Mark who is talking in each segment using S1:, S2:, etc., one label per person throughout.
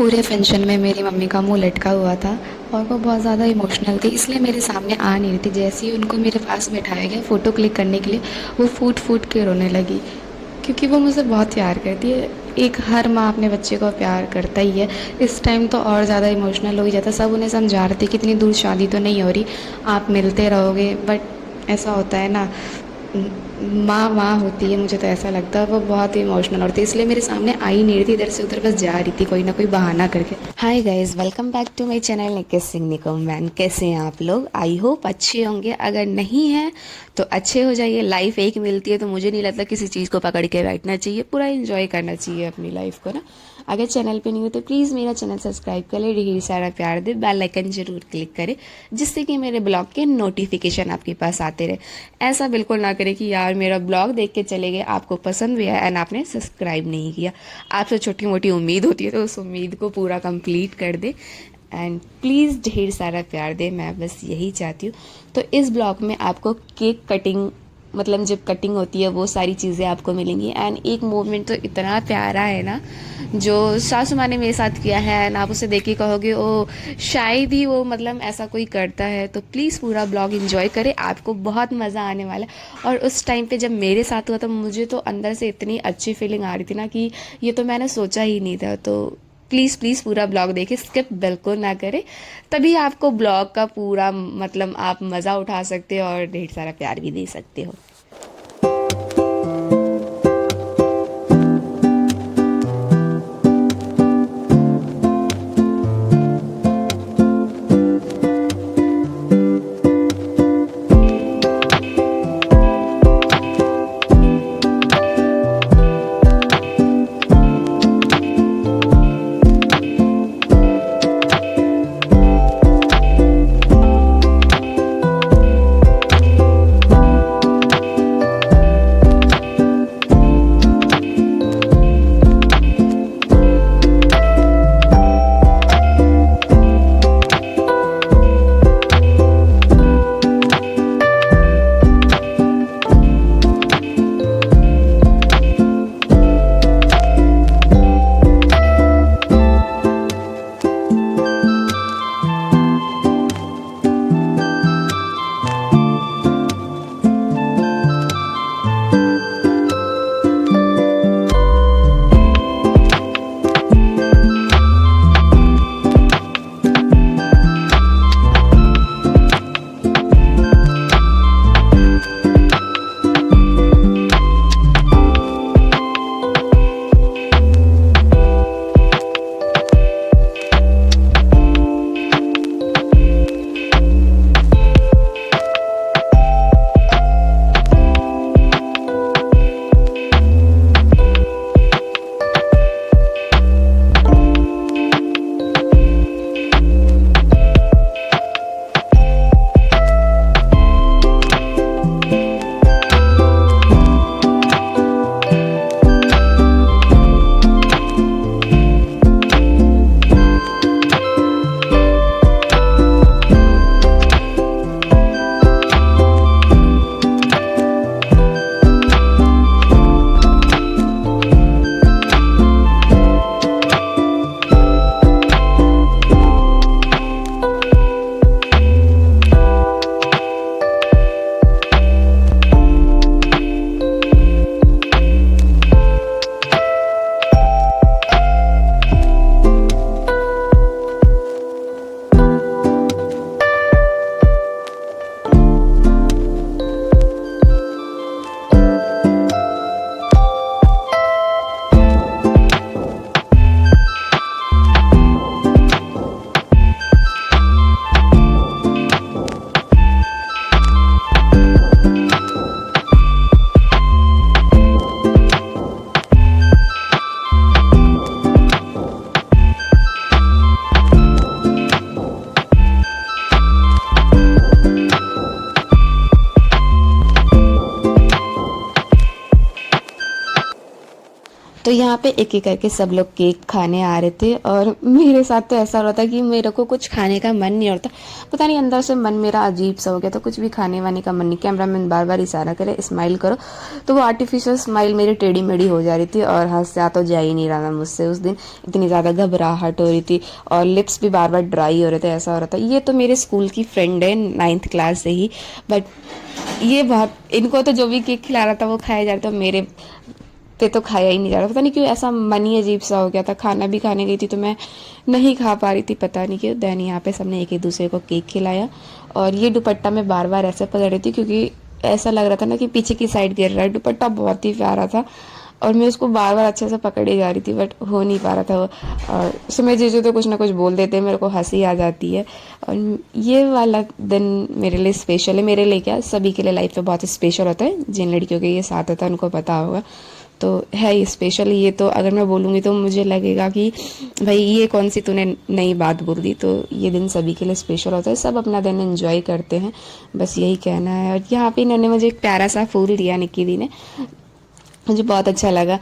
S1: पूरे फंक्शन में मेरी मम्मी का मुंह लटका हुआ था और वो बहुत ज़्यादा इमोशनल थी, इसलिए मेरे सामने आ नहीं रही थी। जैसे ही उनको मेरे पास बिठाया गया फ़ोटो क्लिक करने के लिए, वो फूट फूट के रोने लगी, क्योंकि वो मुझसे बहुत प्यार करती है। एक हर माँ अपने बच्चे को प्यार करता ही है। इस टाइम तो और ज़्यादा इमोशनल हो ही जाता। सब उन्हें समझा रहे थे कि इतनी दूर शादी तो नहीं हो रही, आप मिलते रहोगे, बट ऐसा होता है ना, माँ माँ होती है, मुझे तो ऐसा लगता है। वो बहुत ही इमोशनल होती है, इसलिए मेरे सामने आ ही नहीं रही थी, इधर से उधर बस जा रही थी कोई ना कोई बहाना करके।
S2: Hi guys, welcome back to my channel Nikesh Singh Nikam man. कैसे हैं आप लोग? आई होप अच्छे होंगे। अगर नहीं हैं तो अच्छे हो जाइए। लाइफ एक मिलती है तो मुझे नहीं लगता किसी चीज़ को पकड़ के बैठना चाहिए, पूरा एंजॉय करना चाहिए अपनी लाइफ को ना। अगर चैनल पे नहीं हो तो प्लीज़ मेरा चैनल सब्सक्राइब कर ले, ढेर सारा प्यार दे, बेल आइकन जरूर क्लिक करें जिससे कि मेरे ब्लॉग के नोटिफिकेशन आपके पास आते रहे। ऐसा बिल्कुल ना करें कि यार मेरा ब्लॉग देख के चले गए, आपको पसंद भी आया एंड आपने सब्सक्राइब नहीं किया। आपसे छोटी मोटी उम्मीद होती है तो उस उम्मीद को पूरा कंप्लीट कर दे एंड प्लीज़ ढेर सारा प्यार दे, मैं बस यही चाहती हूँ। तो इस ब्लॉग में आपको केक कटिंग, मतलब जब कटिंग होती है वो सारी चीज़ें आपको मिलेंगी। एंड एक मूवमेंट तो इतना प्यारा है ना, जो सासू माँ ने मेरे साथ किया है, एंड आप उसे देख के कहोगे ओ शायद ही वो मतलब ऐसा कोई करता है। तो प्लीज़ पूरा ब्लॉग एंजॉय करें, आपको बहुत मज़ा आने वाला है। और उस टाइम पे जब मेरे साथ हुआ तो मुझे तो अंदर से इतनी अच्छी फीलिंग आ रही थी ना कि ये तो मैंने सोचा ही नहीं था। तो प्लीज़ प्लीज़ पूरा ब्लॉग देखें, स्किप बिल्कुल ना करें, तभी आपको ब्लॉग का पूरा मतलब आप मज़ा उठा सकते हो और ढेर सारा प्यार भी दे सकते हो। तो यहाँ पे एक एक करके सब लोग केक खाने आ रहे थे और मेरे साथ तो ऐसा हो रहा था कि मेरे को कुछ खाने का मन नहीं होता, पता नहीं अंदर से मन मेरा अजीब सा हो गया था, कुछ भी खाने वाने का मन नहीं। कैमरामैन बार बार इशारा करे स्माइल करो, तो वो आर्टिफिशियल स्माइल मेरी टेढ़ी मेढ़ी हो जा रही थी और हंसा तो जा ही नहीं रहा था मुझसे उस दिन। इतनी ज़्यादा घबराहट हो रही थी और लिप्स भी बार बार ड्राई हो रहे थे, ऐसा हो रहा था। ये तो मेरे स्कूल की फ्रेंड है 9th क्लास से ही, बट ये बहुत, इनको तो जो भी केक खिला रहा था वो खाया जा रहा था, मेरे पे तो खाया ही नहीं जा रहा। पता नहीं क्यों ऐसा मन ही अजीब सा हो गया था। खाना भी खाने गई थी तो मैं नहीं खा पा रही थी, पता नहीं क्यों। देन यहाँ पे सबने एक एक दूसरे को केक खिलाया और ये दुपट्टा मैं बार बार ऐसे पकड़ रही थी क्योंकि ऐसा लग रहा था ना कि पीछे की साइड गिर रहा है। दुपट्टा बहुत ही प्यारा था और मैं उसको बार बार अच्छे से पकड़े जा रही थी, बट हो नहीं पा रहा था वो। और सुबह जीजू तो कुछ ना कुछ बोल देते हैं, मेरे को हंसी आ जाती है। और ये वाला दिन मेरे लिए स्पेशल है, मेरे लिए क्या सभी के लिए लाइफ में बहुत स्पेशल होता है। जिन लड़कियों के ये साथ होता है उनको पता होगा, तो है ये स्पेशल। ये तो अगर मैं बोलूँगी तो मुझे लगेगा कि भाई ये कौन सी तूने नई बात बोल दी। तो ये दिन सभी के लिए स्पेशल होता है, सब अपना दिन एंजॉय करते हैं, बस यही कहना है। और यहाँ पे इन्होंने मुझे एक प्यारा सा फूल दिया, निक्की दी ने, मुझे बहुत अच्छा लगा।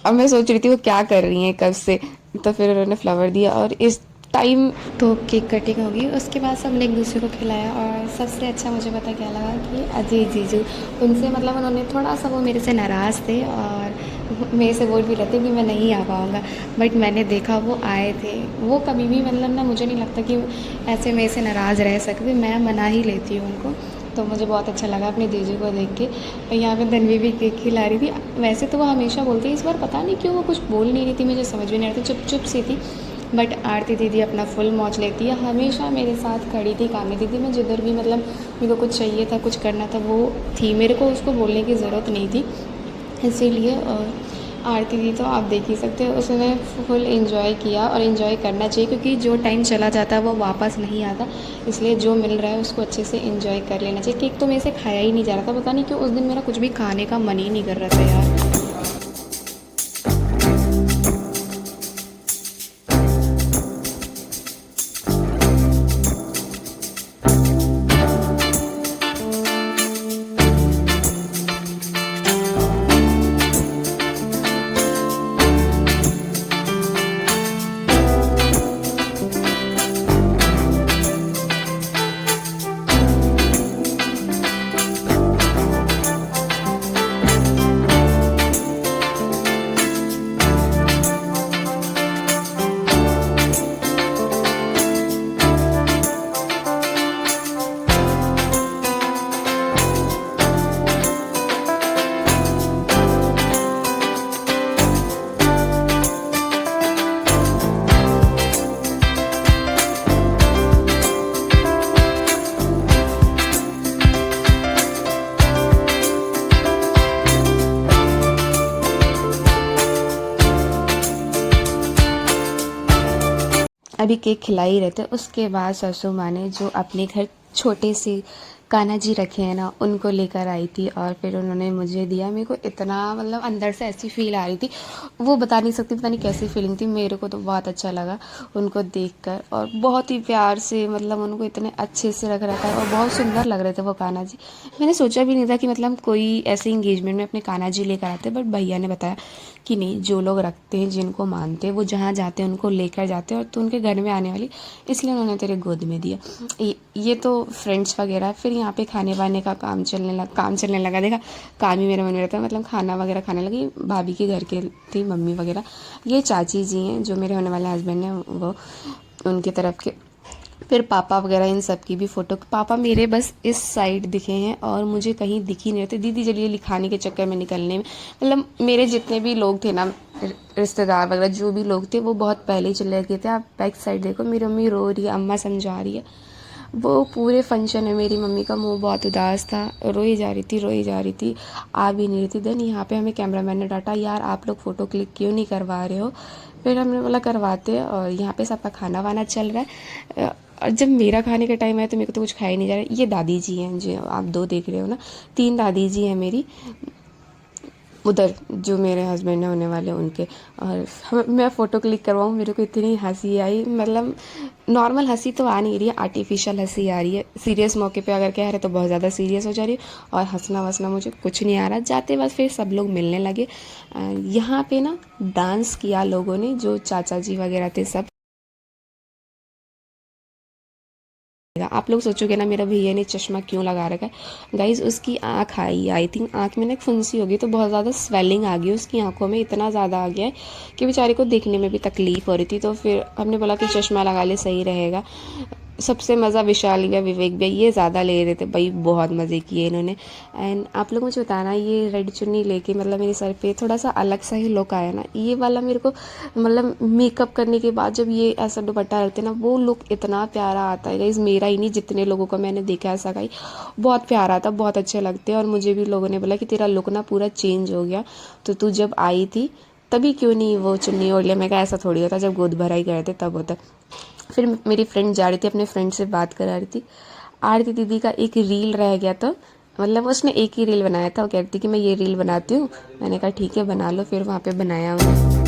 S2: अब मैं सोच रही थी वो क्या कर रही हैं कब से, तो फिर उन्होंने फ्लावर दिया और इस टाइम
S1: तो केक कटिंग होगी, उसके बाद सबने एक दूसरे को खिलाया। और सबसे अच्छा मुझे पता क्या लगा कि अजय जीजू, उनसे मतलब उन्होंने थोड़ा सा वो मेरे से नाराज़ थे और मेरे से बोल भी रहे थे कि मैं नहीं आ पाऊँगा, बट मैंने देखा वो आए थे। वो कभी भी मतलब ना, मुझे नहीं लगता कि ऐसे मेरे से नाराज़ रह सकते, मैं मना ही लेती हूँ उनको। तो मुझे बहुत अच्छा लगा अपने जीजू को देख के। और यहाँ पे धन्वी भी केक खिला रही थी। वैसे तो वो हमेशा बोलती है, इस बार पता नहीं क्यों वो कुछ बोल नहीं रही थी, मुझे समझ भी नहीं आ रही थी, चुप चुप सी थी। बट आरती दीदी अपना फुल मौज लेती है, हमेशा मेरे साथ खड़ी थी। कामी दीदी मैं जिधर भी मतलब मेरे को कुछ चाहिए था, कुछ करना था, वो थी, मेरे को उसको बोलने की ज़रूरत नहीं थी। इसीलिए आरती दी तो आप देख ही सकते हो, उसने फुल एंजॉय किया और एंजॉय करना चाहिए, क्योंकि जो टाइम चला जाता है वो वापस नहीं आता। इसलिए जो मिल रहा है उसको अच्छे से एंजॉय कर लेना चाहिए। केक तो मेरे से खाया ही नहीं जा रहा था, पता नहीं क्यों उस दिन मेरा कुछ भी खाने का मन ही नहीं कर रहा था यार।
S2: अभी केक खिला ही रहे थे, उसके बाद सासू माँ ने जो अपने घर छोटे से कान्हा जी रखे हैं ना, उनको लेकर आई थी और फिर उन्होंने मुझे दिया। मेरे को इतना मतलब अंदर से ऐसी फील आ रही थी, वो बता नहीं सकती, पता नहीं कैसी फीलिंग थी। मेरे को तो बहुत अच्छा लगा उनको देखकर और बहुत ही प्यार से मतलब उनको इतने अच्छे से रख रखा है और बहुत सुंदर लग रहे थे वो कान्हा जी। मैंने सोचा भी नहीं था कि मतलब कोई ऐसे इंगेजमेंट में अपने कान्हा जी लेकर आते, बट भैया ने बताया कि नहीं, जो लोग रखते हैं, जिनको मानते हैं, वो जहाँ जाते हैं उनको लेकर जाते हैं, और तो उनके घर में आने वाली, इसलिए उन्होंने तेरे गोद में दिया। ये तो फ्रेंड्स वगैरह। फिर यहाँ पे खाने वाने का काम चलने लगा। देखा, काम ही मेरे मन में रहता है, मतलब खाना वगैरह खाने लगी। भाभी के घर के थी मम्मी वगैरह। ये चाची जी हैं जो मेरे होने वाले हस्बैंड हैं, वो उनकी तरफ के। फिर पापा वगैरह इन सब की भी फ़ोटो। पापा मेरे बस इस साइड दिखे हैं और मुझे कहीं दिख ही नहीं रहते। दीदी चलिए लिखाने के चक्कर में निकलने में, मतलब मेरे जितने भी लोग थे ना, रिश्तेदार वगैरह जो भी लोग थे, वो बहुत पहले ही चले गए थे। आप बैक साइड देखो, मेरी मम्मी रो रही है, अम्मा समझा रही है। वो पूरे फंक्शन में मेरी मम्मी का मुंह बहुत उदास था, रोई जा रही थी, रोई जा रही थी, आ भी नहीं रही थी। देन यहाँ पे हमें कैमरामैन ने डांटा, यार आप लोग फ़ोटो क्लिक क्यों नहीं करवा रहे हो। फिर हमने बोला करवाते, और यहाँ पे सबका खाना वाना चल रहा है। और जब मेरा खाने का टाइम आया तो मेरे को तो कुछ खाया ही नहीं जा रहा। ये दादी जी हैं जो आप दो देख रहे हो ना, 3 दादी जी हैं मेरी। उधर जो मेरे हस्बैंड ने होने वाले उनके। और मैं फ़ोटो क्लिक करवाऊँ, मेरे को इतनी हंसी आई, मतलब नॉर्मल हंसी तो आ नहीं रही है, आर्टिफिशियल हंसी आ रही है। सीरियस मौके पे अगर कह रहे तो बहुत ज़्यादा सीरियस हो जा रही है, और हंसना वसना मुझे कुछ नहीं आ रहा। जाते बस फिर सब लोग मिलने लगे। यहाँ पे ना डांस किया लोगों ने, जो चाचा जी वगैरह थे सब। आप लोग सोचोगे ना मेरा भैया ने चश्मा क्यों लगा रखा है, गाइज उसकी आँख आई थिंक आँख में ना एक फुंसी होगी, तो बहुत ज़्यादा स्वेलिंग आ गई उसकी आंखों में, इतना ज़्यादा आ गया है कि बेचारे को देखने में भी तकलीफ़ हो रही थी। तो फिर हमने बोला कि चश्मा लगा ले, सही रहेगा। सबसे मज़ा विशाल भैया, विवेक भैया, ये ज़्यादा ले रहे थे भाई, बहुत मज़े किए इन्होंने। एंड आप लोग मुझे बताना, ये रेड चुन्नी लेके मतलब मेरे सर पे थोड़ा सा अलग सा ही लुक आया ना, ये वाला मेरे को मतलब मेकअप करने के बाद जब ये ऐसा दुपट्टा रखते ना, वो लुक इतना प्यारा आता है गाइस। मेरा ही नहीं, जितने लोगों को मैंने देखा ऐसा गाई, बहुत प्यारा था, बहुत अच्छे लगते हैं। और मुझे भी लोगों ने बोला कि तेरा लुक ना पूरा चेंज हो गया, तो तू जब आई थी तभी क्यों नहीं वो चुन्नी ओढ़ लिया। मैं कहा ऐसा थोड़ी होता, जब गोद भराई गए थे तब होता। फिर मेरी फ्रेंड जा रही थी, अपने फ्रेंड से बात करा रही थी। आरती दीदी का एक रील रह गया था, मतलब उसने एक ही रील बनाया था। वो कह रही थी कि मैं ये रील बनाती हूँ। मैंने कहा ठीक है बना लो, फिर वहाँ पे बनाया उन्हें।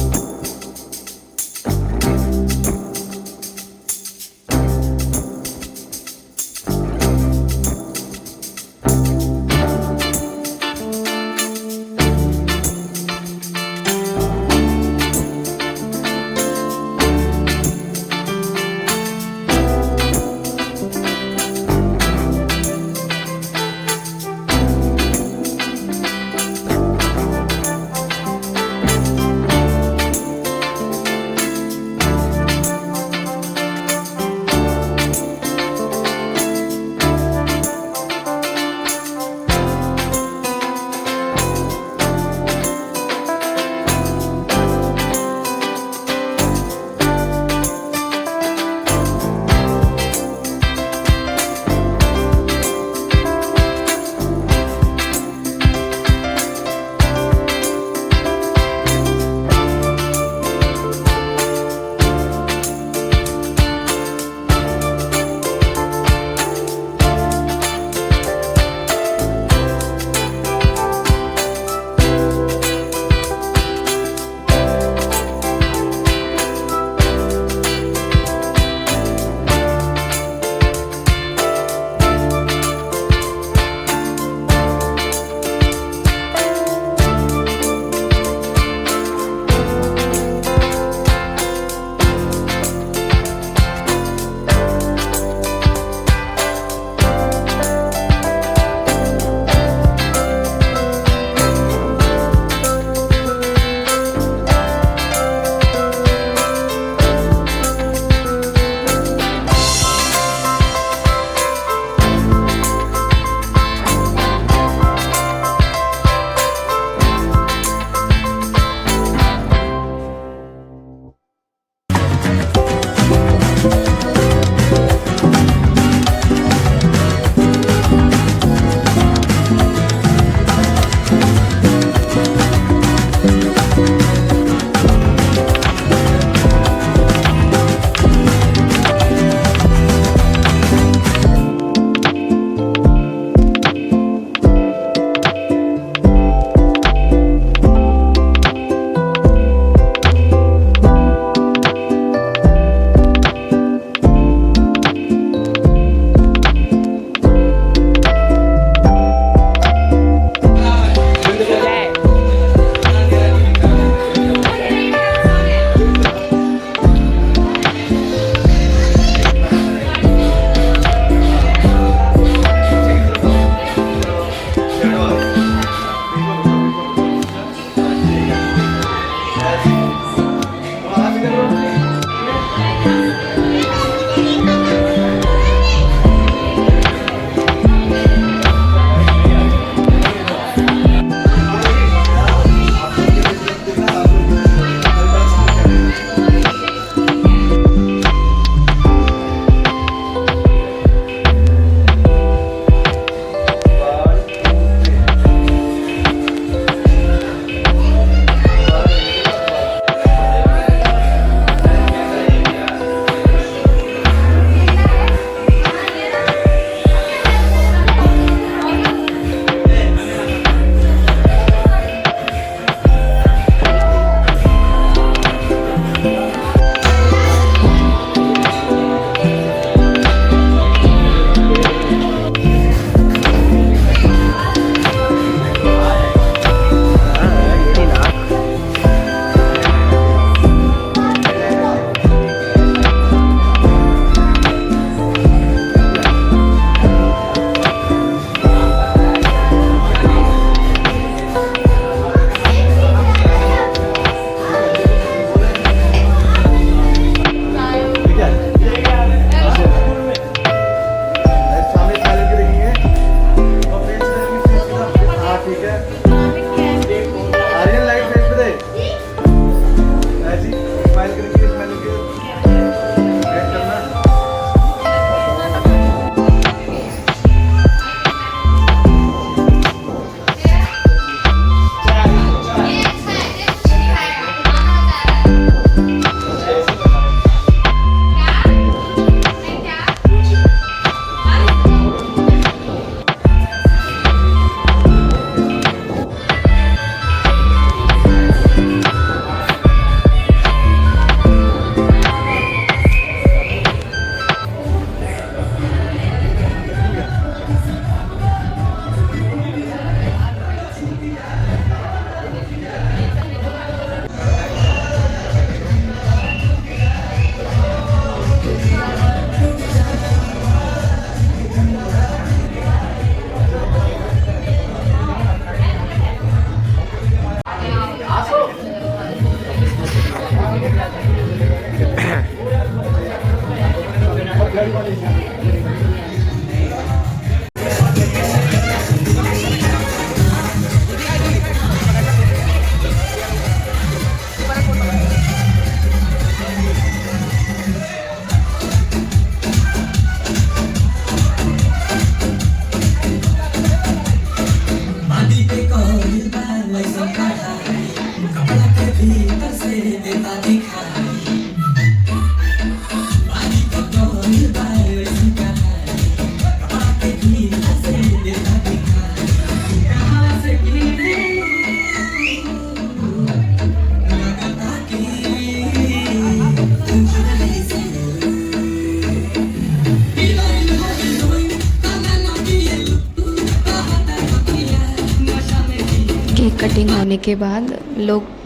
S1: केक कटिंग होने के बाद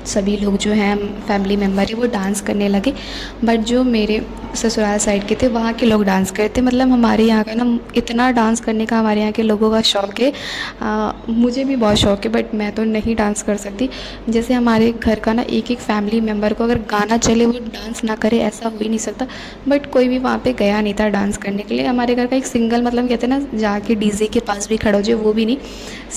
S1: सभी लोग जो हैं फैमिली मेम्बर है वो डांस करने लगे। बट जो मेरे ससुराल साइड के थे वहाँ के लोग डांस करते थे। मतलब हमारे यहाँ का ना इतना डांस करने का हमारे यहाँ के लोगों का शौक़ है। मुझे भी बहुत शौक़ है बट मैं तो नहीं डांस कर सकती। जैसे हमारे घर का ना एक एक फैमिली मेम्बर को अगर गाना चले वो डांस ना करे ऐसा हो ही नहीं सकता। बट कोई भी वहाँ पे गया नहीं था डांस करने के लिए। हमारे घर का एक सिंगल मतलब कहते हैं ना जाके डीजे के पास भी खड़ा हो जाए वो भी नहीं।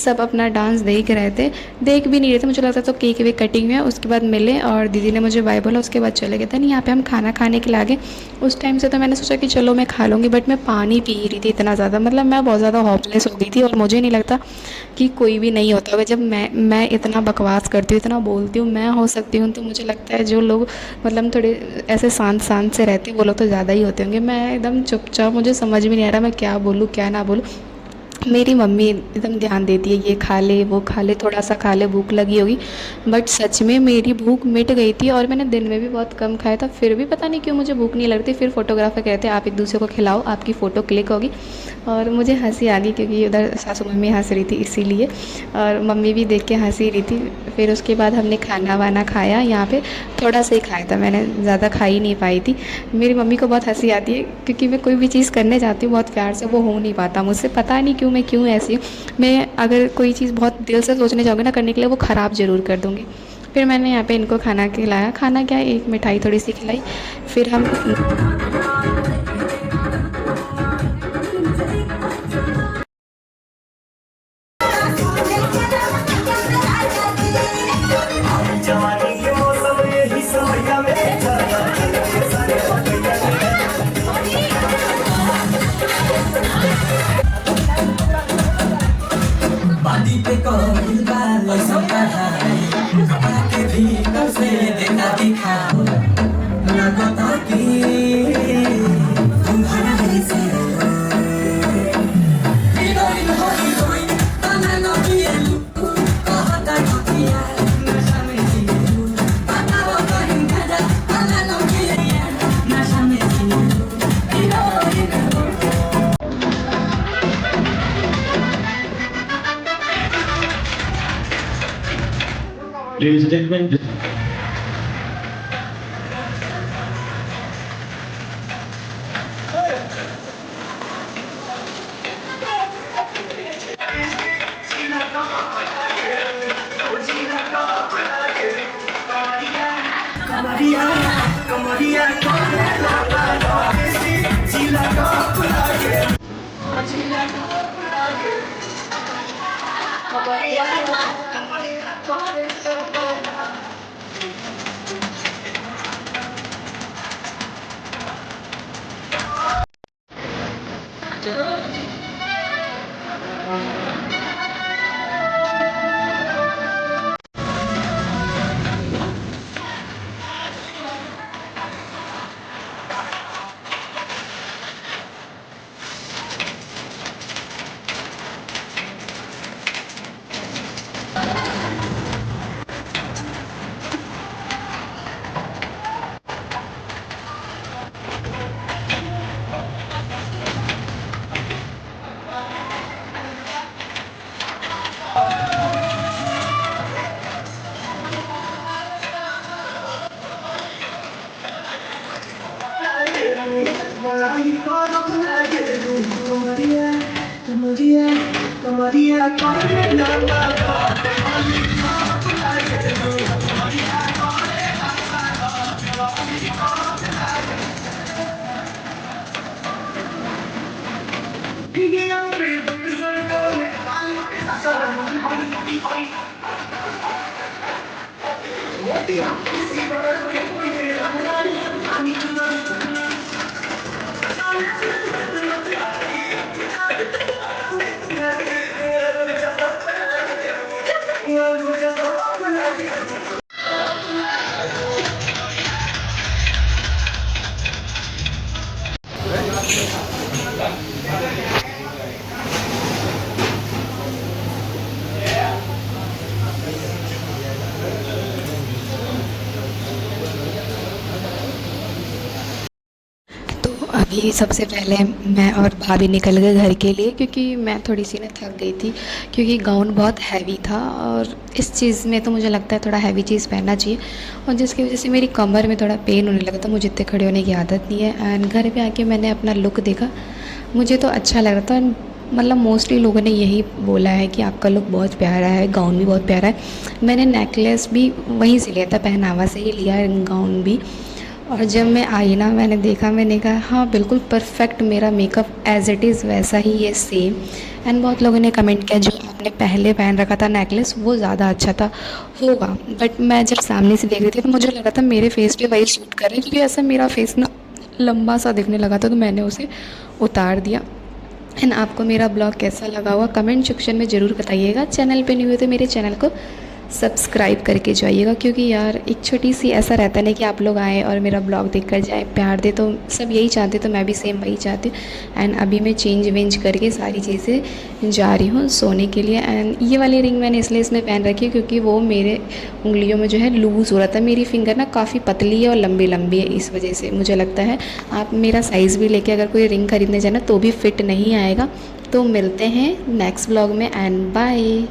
S1: सब अपना डांस देख रहे थे, देख भी नहीं रहे थे। मुझे लगता था तो केक वेक कटिंग में उसके बाद मिले और दीदी ने मुझे बाय बोला, उसके बाद चले गए थे। नहीं यहाँ पे हम खाना खाने के लिए आ गए। उस टाइम से तो मैंने सोचा कि चलो मैं खा लूँगी बट मैं पानी पी रही थी इतना ज़्यादा। मतलब मैं बहुत ज़्यादा होपलेस हो गई थी और मुझे नहीं लगता कि कोई भी नहीं होता होगा जब मैं इतना बकवास करती हूँ, इतना बोलती हूँ, मैं हो सकती हूँ। तो मुझे लगता है जो लोग मतलब थोड़े ऐसे शांत शांत से रहते हैं वो लोग तो ज़्यादा ही होते होंगे। मैं एकदम चुपचाप, मुझे समझ में नहीं आ रहा मैं क्या बोलूँ क्या ना बोलूँ। मेरी मम्मी एकदम ध्यान देती है, ये खा ले वो खा ले, थोड़ा सा खा ले, भूख लगी होगी। बट सच में मेरी भूख मिट गई थी और मैंने दिन में भी बहुत कम खाया था, फिर भी पता नहीं क्यों मुझे भूख नहीं लगती। फिर फोटोग्राफर कहते हैं आप एक दूसरे को खिलाओ आपकी फ़ोटो क्लिक होगी। और मुझे हंसी आ गई क्योंकि उधर सासू मम्मी हंस रही थी इसीलिए, और मम्मी भी देख के हंस ही रही थी। फिर उसके बाद हमने खाना वाना खाया। यहाँ पे थोड़ा सा ही खाया था मैंने, ज़्यादा खा ही नहीं पाई थी। मेरी मम्मी को बहुत हंसी आती है क्योंकि मैं कोई भी चीज़ करने जाती हूँ बहुत प्यार से, वो हो नहीं पाता मुझसे, पता नहीं क्यों, मैं क्यों ऐसी हूँ। मैं अगर कोई चीज़ बहुत दिल से सोचने जाऊँगी ना करने के लिए वो ख़राब ज़रूर कर दूँगी। फिर मैंने यहाँ पे इनको खाना खिलाया, खाना क्या एक मिठाई थोड़ी सी खिलाई। फिर हम
S3: जवानी के मौसम यही समैया में जाना सारे बादी पे कोई बाल संपहाई कपड़ा के भीतर से देखा दिखाओ लगता कि तुम्हारा ही से हीरोइन हो हीरोइन तना न पिएलु कहता किया नशा में जियो बताओ कहीं गजा तना न पिए नशा में जियो हीरोइन हो। Ladies and gentlemen, Kamaria, Kamaria,
S1: अभी सबसे पहले मैं और भाभी निकल गए घर के लिए, क्योंकि मैं थोड़ी सी ना थक गई थी, क्योंकि गाउन बहुत हैवी था और इस चीज़ में तो मुझे लगता है थोड़ा हैवी चीज़ पहनना चाहिए, और जिसकी वजह से मेरी कमर में थोड़ा पेन होने लगा था। मुझे इतने खड़े होने की आदत नहीं है। एंड घर पे आके मैंने अपना लुक देखा, मुझे तो अच्छा लग रहा था। मतलब मोस्टली लोगों ने यही बोला है कि आपका लुक बहुत प्यारा है, गाउन भी बहुत प्यारा है। मैंने नेकलेस भी वहीं से लिया था, पहनावा से ही लिया है गाउन भी। और जब मैं आई ना, मैंने देखा, मैंने कहा हाँ बिल्कुल परफेक्ट, मेरा मेकअप एज़ इट इज़ वैसा ही है, सेम। एंड बहुत लोगों ने कमेंट किया जो आपने पहले पहन रखा था नेकलेस वो ज़्यादा अच्छा था होगा, बट मैं जब सामने से देख रही थी तो मुझे लगा था मेरे फेस पे वही सूट कर रहा है, क्योंकि ऐसा मेरा फेस ना लंबा सा दिखने लगा था, तो मैंने उसे उतार दिया। एंड आपको मेरा ब्लॉग कैसा लगा हुआ कमेंट सेक्शन में ज़रूर बताइएगा। चैनल पे नहीं हुए तो मेरे चैनल को सब्सक्राइब करके जाइएगा, क्योंकि यार एक छोटी सी ऐसा रहता है ना कि आप लोग आएँ और मेरा ब्लॉग देख कर जाए, प्यार दे, तो सब यही चाहते, तो मैं भी सेम वही चाहती हूँ। एंड अभी मैं चेंज वेंज करके सारी चीज़ें जा रही हूँ सोने के लिए। एंड ये वाली रिंग मैंने इसलिए इसमें पहन रखी है क्योंकि वो मेरे उंगलियों में जो है लूज़ हो रहा था। मेरी फिंगर ना काफ़ी पतली है और लंबी लंबी है, इस वजह से मुझे लगता है आप मेरा साइज़ भी लेके अगर कोई रिंग खरीदने जाए ना तो भी फिट नहीं आएगा। तो मिलते हैं नेक्स्ट ब्लॉग में एंड बाय।